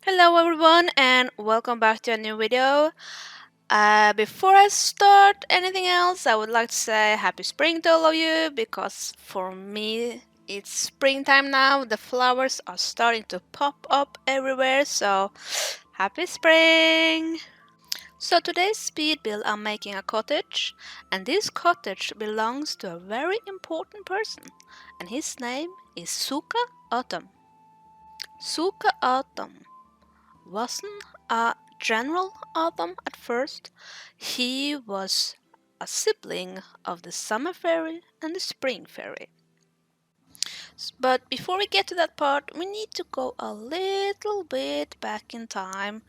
Hello everyone and welcome back to a new video. Before I start anything else, I would like to say happy spring to all of you because for me it's springtime now. The flowers are starting to pop up everywhere, so happy spring! So today's speed build I'm making a cottage, and this cottage belongs to a very important person, and his name is Suka Autumn. Suka Autumn wasn't a general Autumn at first. He was a sibling of the Summer Fairy and the Spring Fairy. But before we get to that part, we need to go a little bit back in time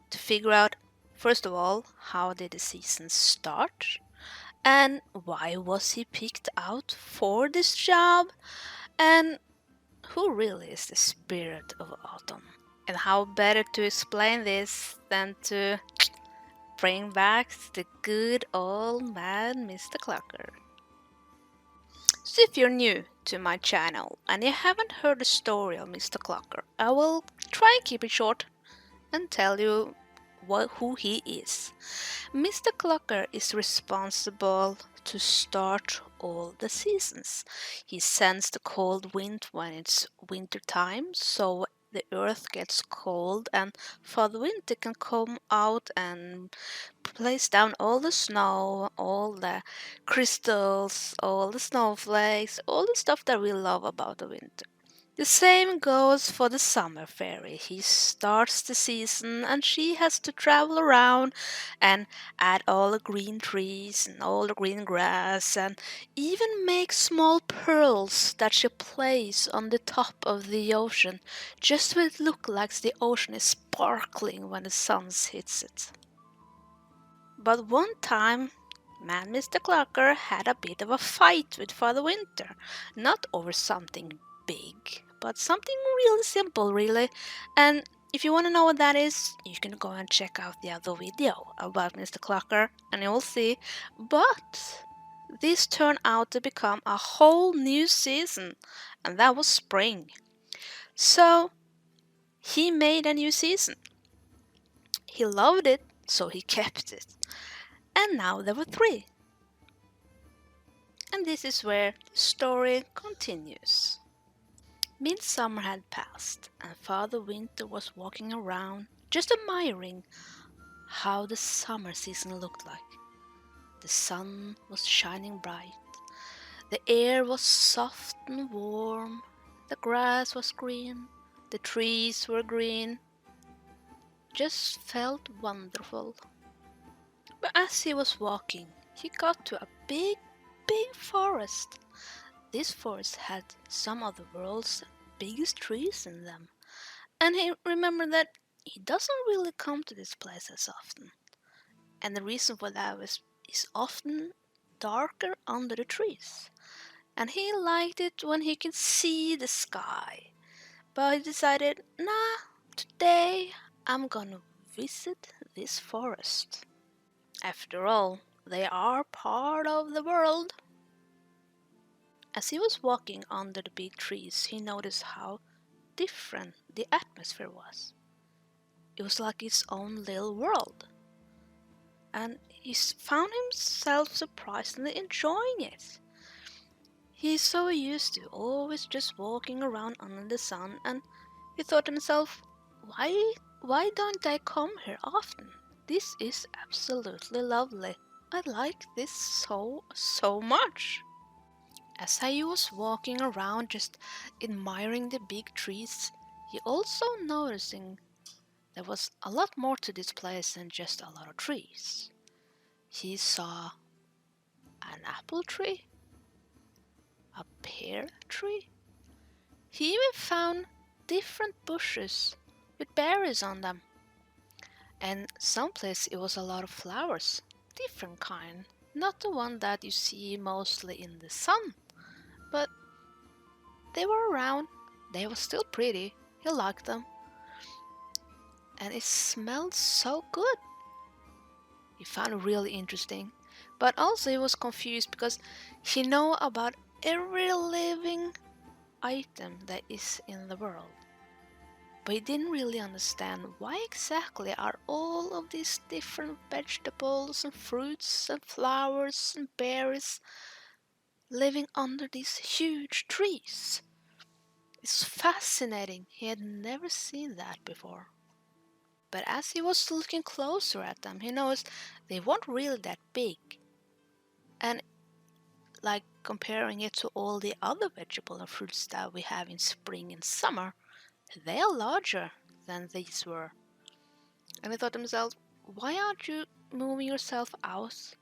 to figure out, first of all, how did the season start? And why was he picked out for this job? And who really is the spirit of autumn? And how better to explain this than to bring back the good old man Mr. Clocker. So if you're new to my channel and you haven't heard the story of Mr. Clocker, I will try and keep it short and tell you who he is. Mr. Clocker is responsible to start all the seasons. He sends the cold wind when it's winter time, so the earth gets cold and Father Winter can come out and place down all the snow, all the crystals, all the snowflakes, all the stuff that we love about the winter. The same goes for the summer fairy. He starts the season and she has to travel around and add all the green trees and all the green grass and even make small pearls that she places on the top of the ocean just so it looks like the ocean is sparkling when the sun hits it. But one time, man Mr. Clocker had a bit of a fight with Father Winter, not over something big, but something really simple, really. And if you want to know what that is, you can go and check out the other video about Mr. Clocker, and you will see. But this turned out to become a whole new season, and that was spring. So he made a new season. He loved it, so he kept it. And now there were three. And this is where the story continues. Midsummer had passed, and Father Winter was walking around, just admiring how the summer season looked like. The sun was shining bright, the air was soft and warm, the grass was green, the trees were green. Just felt wonderful. But as he was walking, he got to a big forest. This forest had some of the world's biggest trees in them, and he remembered that he doesn't really come to this place as often. And the reason for that was it's often darker under the trees. And he liked it when he could see the sky. But he decided, nah, today I'm gonna visit this forest. After all, they are part of the world. As he was walking under the big trees, he noticed how different the atmosphere was. It was like its own little world. And he found himself surprisingly enjoying it. He's so used to always just walking around under the sun, and he thought to himself, why don't I come here often? This is absolutely lovely. I like this so much. As he was walking around just admiring the big trees, he also noticing there was a lot more to this place than just a lot of trees. He saw an apple tree, a pear tree. He even found different bushes with berries on them. And someplace it was a lot of flowers, different kind, not the one that you see mostly in the sun, but they were around. They were still pretty. He liked them. And it smelled so good. He found it really interesting. But also he was confused because he knew about every living item that is in the world. but he didn't really understand why exactly are all of these different vegetables and fruits and flowers and berries living under these huge trees. It's fascinating. He had never seen that before. But as he was looking closer at them, he noticed they weren't really that big. And like comparing it to all the other vegetables and fruits that we have in spring and summer, they are larger than these were. And they thought to themselves, why aren't you moving yourself out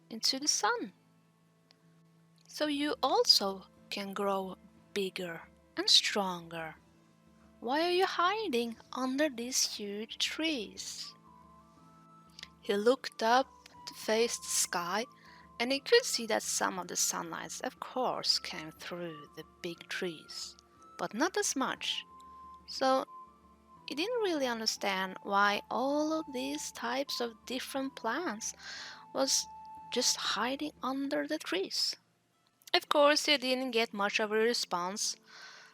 into the sun? So you also can grow bigger and stronger. Why are you hiding under these huge trees? He looked up to face the sky, and he could see that some of the sunlight, of course, came through the big trees, but not as much. So he didn't really understand why all of these types of different plants was just hiding under the trees. Of course, he didn't get much of a response.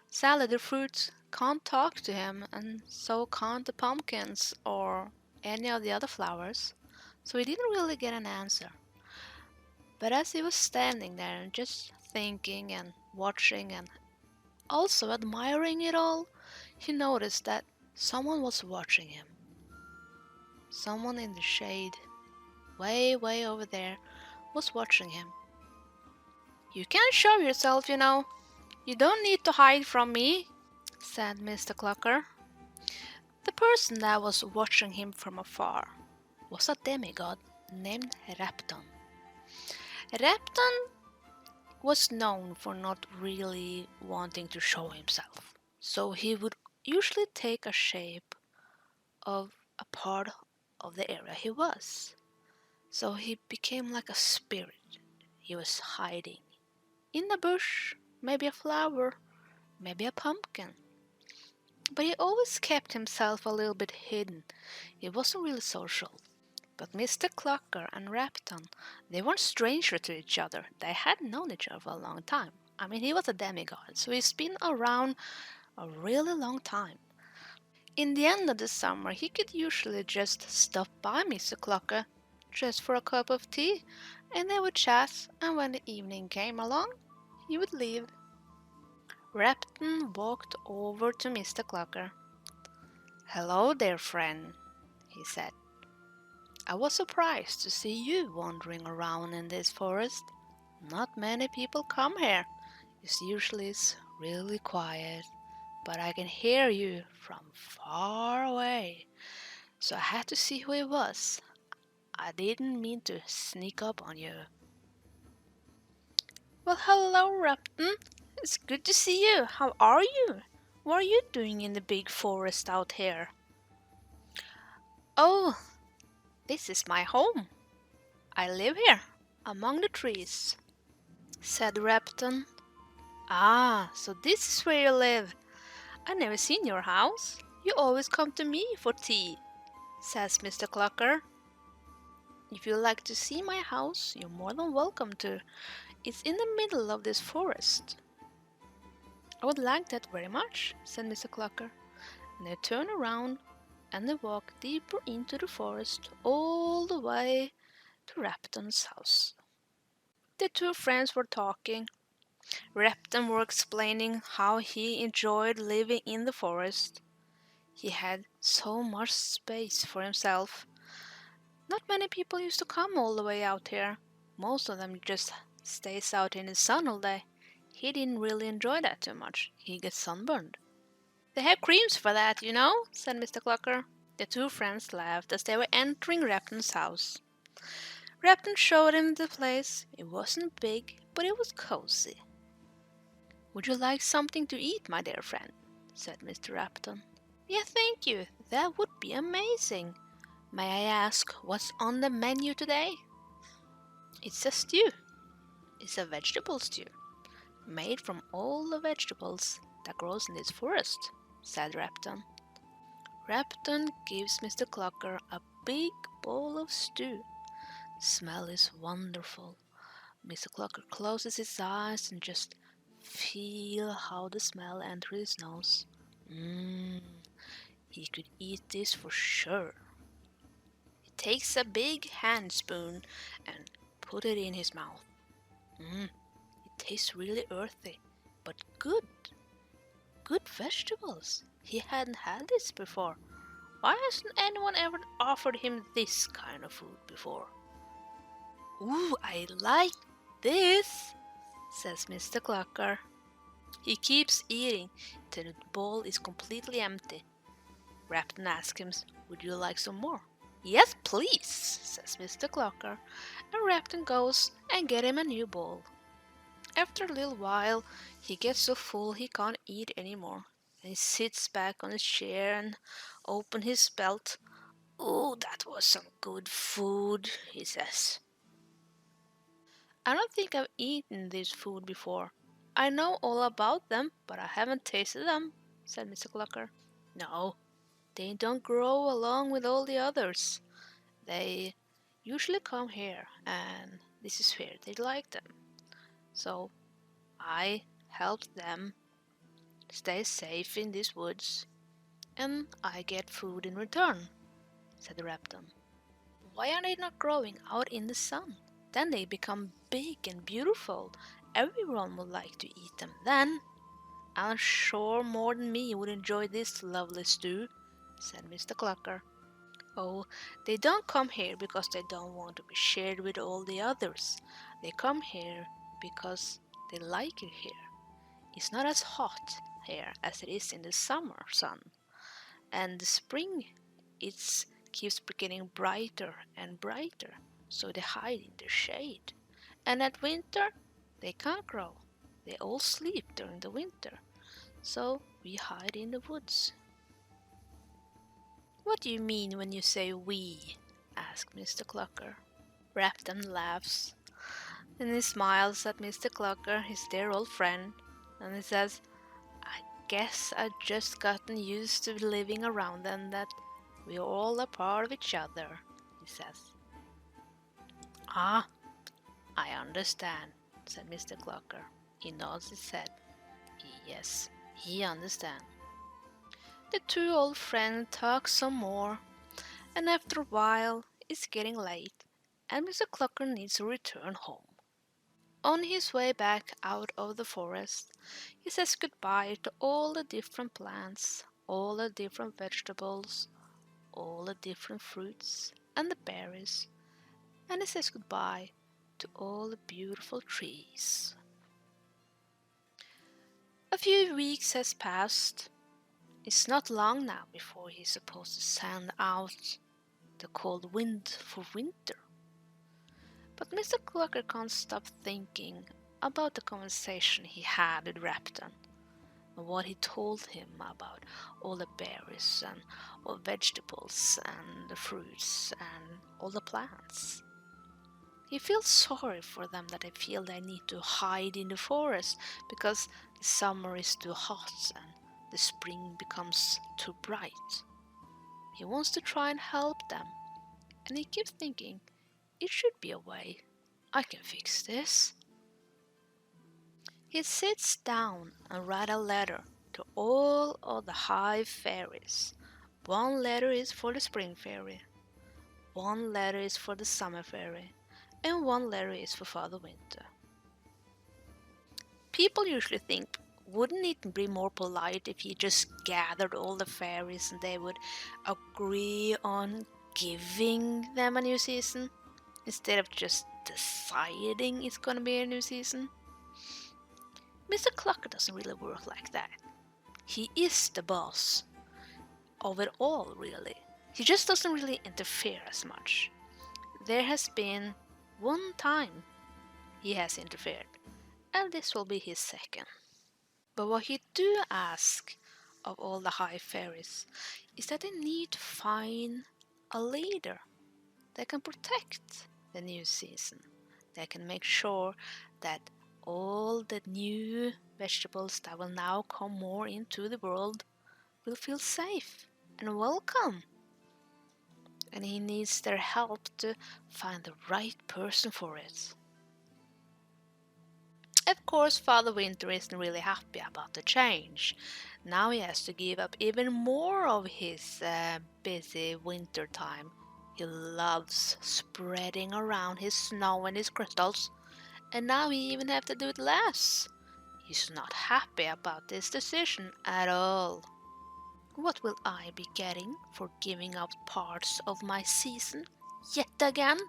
Sadly, the fruits can't talk to him, and so can't the pumpkins or any of the other flowers. So he didn't really get an answer. But as he was standing there and just thinking and watching and also admiring it all, he noticed that someone was watching him. Someone in the shade, way, way over there, was watching him. "You can show yourself, you know. You don't need to hide from me," said Mr. Clocker. The person that was watching him from afar was a demigod named Rapton. Rapton was known for not really wanting to show himself, so he would usually take a shape of a part of the area he was. So he became like a spirit. He was hiding in a bush, maybe a flower, maybe a pumpkin. But he always kept himself a little bit hidden. He wasn't really social. But Mr. Clocker and Rapton, they weren't strangers to each other. They had known each other for a long time. I mean, he was a demigod, so he's been around a really long time. In the end of the summer, he could usually just stop by Mr. Clocker just for a cup of tea, and they would chat, and when the evening came along, he would leave. Rapton walked over to Mr. Clocker. "Hello there, friend," he said. "I was surprised to see you wandering around in this forest. Not many people come here. It's usually really quiet, but I can hear you from far away. So I had to see who it was. I didn't mean to sneak up on you." "Well, hello, Rapton. It's good to see you. How are you? What are you doing in the big forest out here?" "Oh, this is my home. I live here, among the trees," said Rapton. "Ah, so this is where you live. I've never seen your house. You always come to me for tea," says Mr. Clocker. "If you'd like to see my house, you're more than welcome to. It's in the middle of this forest." "I would like that very much," said Mr. Clocker. And they turned around and they walked deeper into the forest all the way to Rapton's house. The two friends were talking. Rapton was explaining how he enjoyed living in the forest. He had so much space for himself. Not many people used to come all the way out here. Most of them just stays out in the sun all day. He didn't really enjoy that too much. He gets sunburned. "They have creams for that, you know," said Mr. Clocker. The two friends laughed as they were entering Rapton's house. Rapton showed him the place. It wasn't big, but it was cozy. "Would you like something to eat, my dear friend?" said Mr. Rapton. "Yeah, thank you. That would be amazing. May I ask what's on the menu today?" "It's a stew. It's a vegetable stew, made from all the vegetables that grows in this forest," said Rapton. Rapton gives Mr. Clocker a big bowl of stew. Smell is wonderful. Mr. Clocker closes his eyes and just feel how the smell enters his nose. Mmm, He could eat this for sure. He takes a big hand spoon and put it in his mouth. It tastes really earthy, but good. Good vegetables. He hadn't had this before. Why hasn't anyone ever offered him this kind of food before? Ooh, I like this, says Mr. Clocker. He keeps eating till the bowl is completely empty. Rapton asks him, would you like some more? Yes, please, says Mr. Clocker, and Rapton goes and get him a new bowl. After a little while, he gets so full he can't eat anymore, and he sits back on his chair and opens his belt. Oh, that was some good food, he says. I don't think I've eaten this food before. I know all about them, but I haven't tasted them, said Mr. Clocker. No, they don't grow along with all the others. They usually come here, and this is where they like them. So I helped them stay safe in these woods, and I get food in return, said the Raptor. Why are they not growing out in the sun? Then they become big and beautiful. Everyone would like to eat them then. I'm sure more than me would enjoy this lovely stew, said Mr. Clocker. Oh, they don't come here because they don't want to be shared with all the others. They come here because they like it here. It's not as hot here as it is in the summer sun. And the spring, it keeps getting brighter and brighter, so they hide in the shade. And at winter, they can't grow. They all sleep during the winter, so we hide in the woods. What do you mean when you say we? Asked Mr. Clocker. Rapton laughs, and he smiles at Mr. Clocker, his dear old friend, and he says, I guess I've just gotten used to living around them, that we're all a part of each other, he says. Ah, I understand, said Mr. Clocker. He nods his head. Yes, he understands. The two old friends talk some more, and after a while it's getting late, and Mr. Clocker needs to return home. On his way back out of the forest, he says goodbye to all the different plants, all the different vegetables, all the different fruits and the berries, and he says goodbye to all the beautiful trees. A few weeks has passed. It's not long now before he's supposed to send out the cold wind for winter. But Mr. Clocker can't stop thinking about the conversation he had with Rapton, and what he told him about all the berries and all the vegetables and the fruits and all the plants. He feels sorry for them, that they feel they need to hide in the forest because the summer is too hot and the spring becomes too bright. He wants to try and help them, and he keeps thinking, it should be a way. I can fix this. He sits down and writes a letter to all of the hive fairies. One letter is for the spring fairy, one letter is for the summer fairy, and one letter is for Father Winter. People usually think, wouldn't it be more polite if you just gathered all the fairies and they would agree on giving them a new season instead of just deciding it's gonna be a new season? Mr. Clocker doesn't really work like that. He is the boss of it all, really. He just doesn't really interfere as much. There has been one time he has interfered, and this will be his second. But what he do ask of all the high fairies is that they need to find a leader that can protect the new season. That can make sure that all the new vegetables that will now come more into the world will feel safe and welcome. And he needs their help to find the right person for it. Of course, Father Winter isn't really happy about the change. Now he has to give up even more of his busy winter time. He loves spreading around his snow and his crystals, and now he even have to do it less. He's not happy about this decision at all. What will I be getting for giving up parts of my season yet again?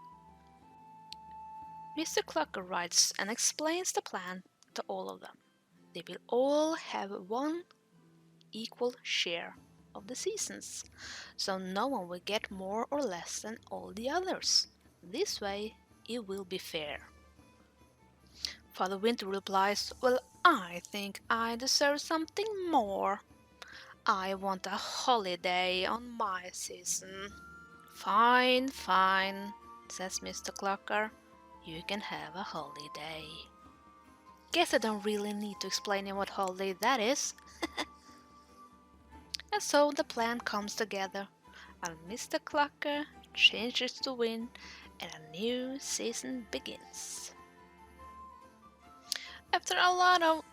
Mr. Clocker writes and explains the plan to all of them. They will all have one equal share of the seasons, so no one will get more or less than all the others. This way it will be fair. Father Winter replies, "Well, I think I deserve something more. I want a holiday on my season." "Fine, fine," says Mr. Clocker. "You can have a holiday." Guess I don't really need to explain what holiday that is. And so the plan comes together, and Mr. Clocker changes the wind, and a new season begins. After a lot of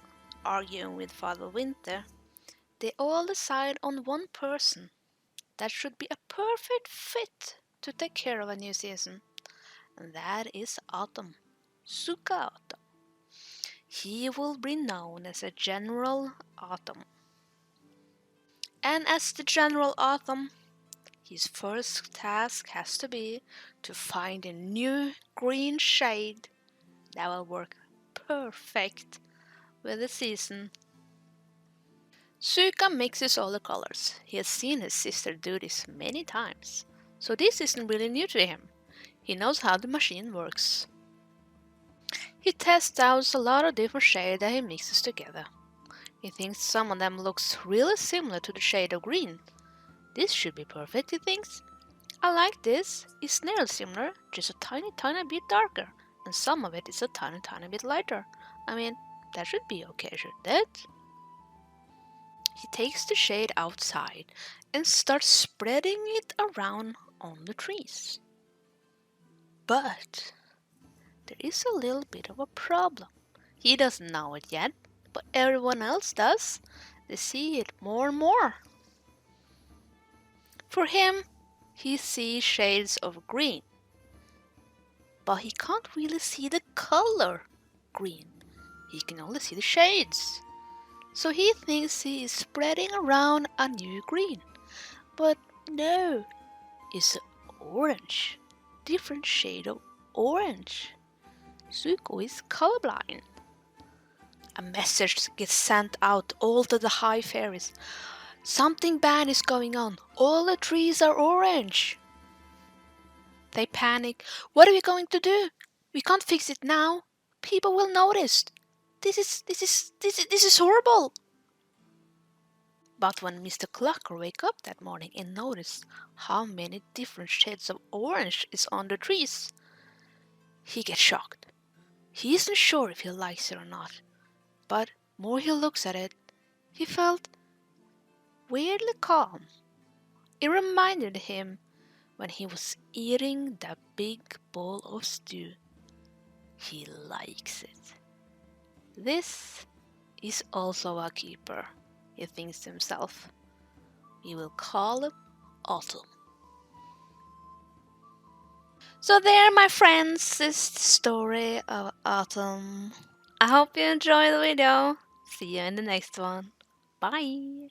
arguing with Father Winter, they all decide on one person that should be a perfect fit to take care of a new season, and that is Autumn, Suka Autumn. He will be known as a General Autumn. And as the General Autumn, his first task has to be to find a new green shade that will work perfect with the season. Suka mixes all the colors. He has seen his sister do this many times, so this isn't really new to him. He knows how the machine works. He tests out a lot of different shades that he mixes together. He thinks some of them looks really similar to the shade of green. This should be perfect, he thinks. I like this. It's nearly similar, just a tiny bit darker, and some of it is a tiny bit lighter. I mean, that should be okay, shouldn't it? He takes the shade outside and starts spreading it around on the trees. But there is a little bit of a problem. He doesn't know it yet, but everyone else does. They see it more and more. For him, he sees shades of green, but he can't really see the color green. He can only see the shades. So he thinks he is spreading around a new green. But no, it's orange. Different shade of orange. Zuko is colorblind. A message gets sent out all to the high fairies. Something bad is going on. All the trees are orange. They panic. What are we going to do? We can't fix it now. People will notice. This is horrible. But when Mr. Clocker wakes up that morning and notices how many different shades of orange is on the trees, he gets shocked. He isn't sure if he likes it or not, but more he looks at it, he felt weirdly calm. It reminded him when he was eating that big bowl of stew. He likes it. This is also a keeper, he thinks to himself. We will call him Autumn. So there, my friends, is the story of Autumn. I hope you enjoyed the video. See you in the next one. Bye!